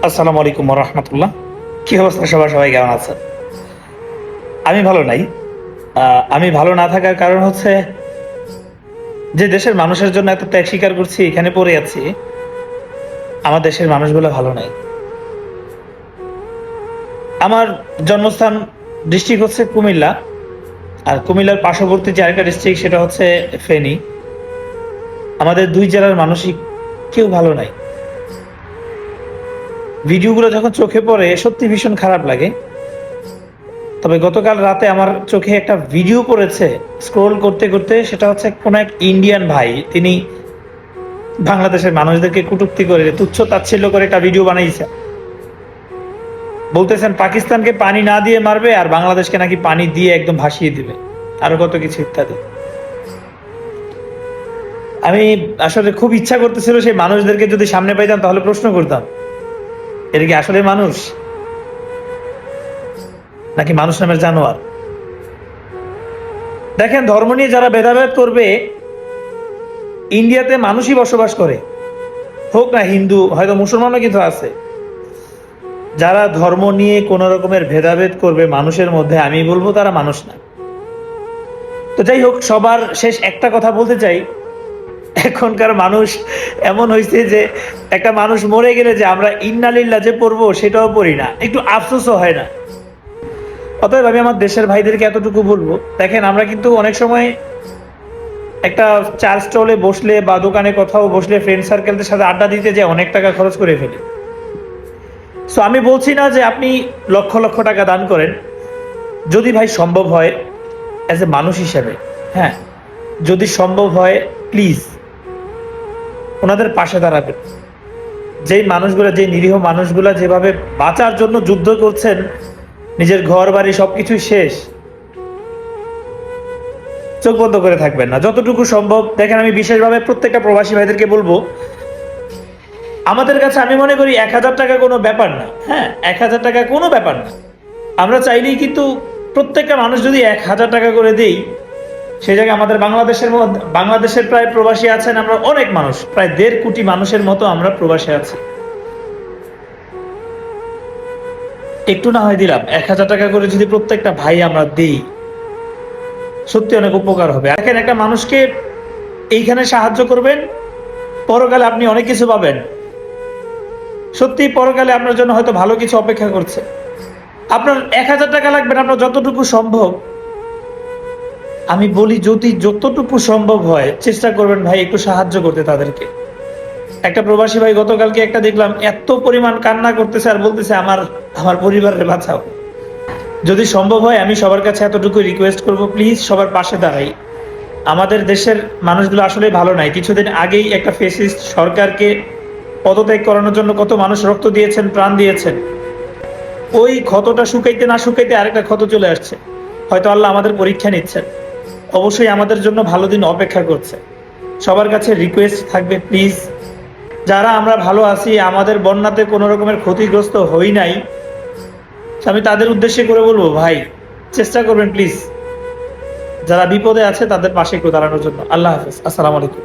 আসসালামু আলাইকুম ওয়া রাহমাতুল্লাহ। কি অবস্থা সবার? সবাই কেমন আছেন? আমি ভালো নাই। আমি ভালো না থাকার কারণ হচ্ছে যে দেশের মানুষের জন্য এত ত্যাগ স্বীকার করছি, এখানে পড়ে আছি, আমার দেশের মানুষগুলো ভালো নাই। আমার জন্মস্থান ডিস্ট্রিক্ট হচ্ছে কুমিল্লা। আর কুমিল্লার পার্শ্ববর্তী যে আরেকটা ডিস্ট্রিক্ট সেটা হচ্ছে ফেনী। আমাদের ২ জেলার মানসিক কেউ ভালো নাই। ভিডিওগুলো যখন চোখে পড়ে সত্যি ভীষণ খারাপ লাগে। তবে গতকাল রাতে আমার চোখে একটা ভিডিও পড়েছে স্ক্রোল করতে করতে, সেটা হচ্ছে কোন এক ইন্ডিয়ান ভাই, তিনি বাংলাদেশের মানুষদেরকে কটূক্তি করে তুচ্ছ তাচ্ছিল্য করে একটা ভিডিও বানাইছে। বলতেছেন পাকিস্তানকে পানি না দিয়ে মারবে আর বাংলাদেশকে নাকি পানি দিয়ে একদম ভাসিয়ে দিবে, আরো কত কিছু ইত্যাদি। আমি আসলে খুব ইচ্ছা করতেছিল সেই মানুষদেরকে যদি সামনে পাইতাম তাহলে প্রশ্ন করতাম, এর কি আসলে মানুষ নাকি মানুষ নামের জানোয়ার? দেখেন, ধর্ম নিয়ে যারা ভেদাভেদ করবে, ইন্ডিয়াতে মানুষই বসবাস করে, হোক না হিন্দু, হয়তো মুসলমানও কিন্তু আছে। যারা ধর্ম নিয়ে কোন রকমের ভেদাভেদ করবে মানুষের মধ্যে, আমি বলবো তারা মানুষ না। তো যাই হোক, সবার শেষ একটা কথা বলতে চাই, এখনকার মানুষ এমন হয়েছে যে একটা মানুষ মরে গেলে যে আমরা ইন্নালিল্লাহ যে পড়বো সেটাও পড়ি না, একটু আফসোসও হয় না। অতএব আমি আমার দেশের ভাইদেরকে এতটুকু বলবো, দেখেন আমরা কিন্তু অনেক সময় একটা চার স্টলে বসলে বা দোকানে কোথাও বসলে ফ্রেন্ড সার্কেলদের সাথে আড্ডা দিতে যে অনেক টাকা খরচ করে ফেলি। সো আমি বলছি না যে আপনি লক্ষ লক্ষ টাকা দান করেন, যদি ভাই সম্ভব হয় অ্যাজ এ মানুষ হিসেবে, হ্যাঁ, যদি সম্ভব হয় প্লিজ ওনাদের পাশে দাঁড়াবেন। যেই মানুষগুলো, যে নিরীহ মানুষগুলা যেভাবে বাঁচার জন্য যুদ্ধ করছেন, নিজের ঘর বাড়ি সবকিছুই শেষ, চোখ বন্ধ করে থাকবেন না যতটুকু সম্ভব। দেখেন, আমি বিশেষভাবে প্রত্যেকটা প্রবাসী ভাইদেরকে বলবো, আমাদের কাছে আমি মনে করি ১,০০০ টাকা কোনো ব্যাপার না। হ্যাঁ, ১,০০০ টাকা কোনো ব্যাপার না। আমরা চাইলেই কিন্তু প্রত্যেকটা মানুষ যদি ১,০০০ টাকা করে দেই, সেই জায়গায় আমাদের বাংলাদেশের প্রায় প্রবাসী আছেন আমরা অনেক মানুষ, প্রায় ১.৫ কোটি মানুষের মতো আমরা প্রবাসী আছি। একটু না হয় দিলাম, ১,০০০ টাকা করে যদি প্রত্যেকটা ভাই আমরা দিই, সত্যি অনেক উপকার হবে। দেখেন, একটা মানুষকে এইখানে সাহায্য করবেন, পরকালে আপনি অনেক কিছু পাবেন। সত্যি পরকালে আপনার জন্য হয়তো ভালো কিছু অপেক্ষা করছে। আপনার ১,০০০ টাকা লাগবে না, আপনার যতটুকু সম্ভব, আমি বলি যদি যতটুকু সম্ভব হয় চেষ্টা করবেন ভাই একটু সাহায্য করতে তাদেরকে। একটা প্রবাসী ভাই গতকালকে একটা দেখলাম, এত পরিমাণ কান্না করতেছে আর বলতেছে আমার আমার পরিবারের বাঁচাও। যদি সম্ভব হয় আমি সবার কাছে এতটুকু রিকোয়েস্ট করব, প্লিজ সবার পাশে দাঁড়াই। আমাদের দেশের মানুষগুলো আসলে ভালো নাই। কিছুদিন আগেই একটা ফ্যাসিস্ট সরকারকে পদত্যাগ করানোর জন্য কত মানুষ রক্ত দিয়েছেন, প্রাণ দিয়েছেন। ওই ক্ষতটা শুকাইতে না শুকাইতে আরেকটা ক্ষত চলে আসছে। হয়তো আল্লাহ আমাদের পরীক্ষা নিচ্ছেন, অবশ্যই আমাদের জন্য ভালো দিন অপেক্ষা করছে। সবার কাছে রিকোয়েস্ট থাকবে, প্লিজ যারা আমরা ভালো আছি, আমাদের বন্যাতে কোনো রকমের ক্ষতিগ্রস্ত হই নাই, আমি তাদের উদ্দেশ্যে করে বলবো ভাই চেষ্টা করবেন প্লিজ, যারা বিপদে আছে তাদের পাশে একটু দাঁড়ানোর জন্য। আল্লাহ হাফেজ, আসসালামু আলাইকুম।